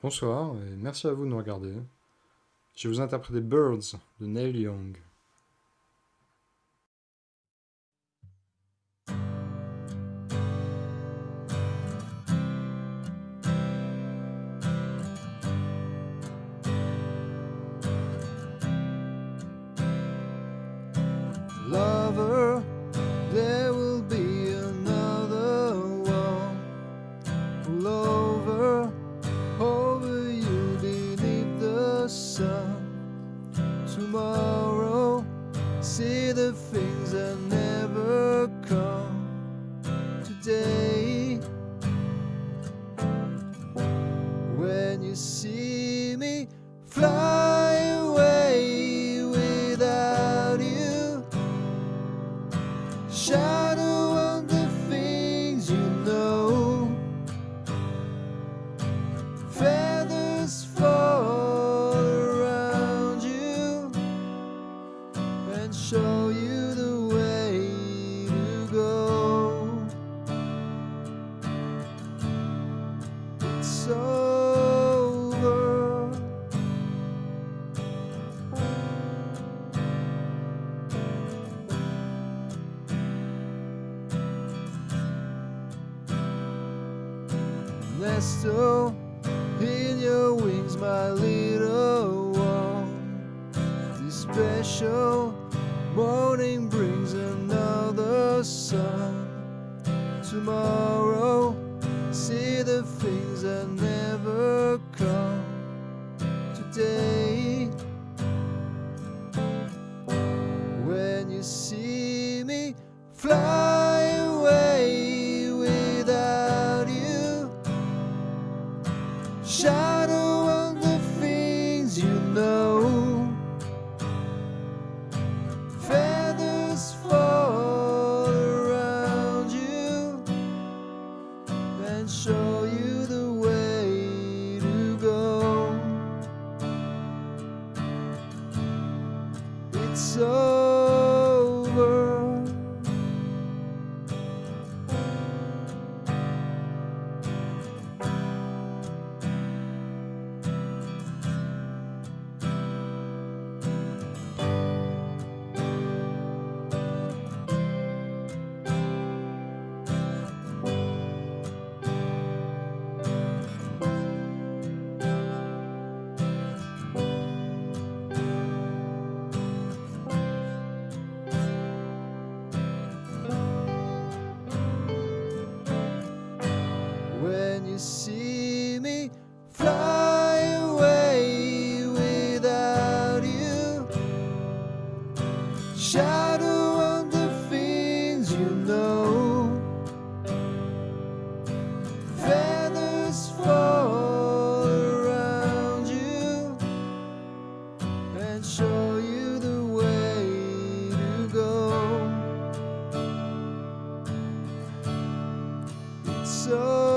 Bonsoir et merci à vous de nous regarder. Je vais vous interpréter Birds de Neil Young. Lover, there will be another one all over you beneath the sun. Tomorrow, see the things that never come. Today, when you see me fly away without you, shadow on the things you know, feathers fall around you and show you the way to go. It's over. Nestle in your wings, my little one. This special morning brings another sun. Tomorrow, see the things that never come. Today, when you see me fly away without you, shadow on the things you know, feathers fall around you and show you the way to go. It's over. When you see me fly away without you, shadow on the things you know, feathers fall around you and show you the way to go. It's so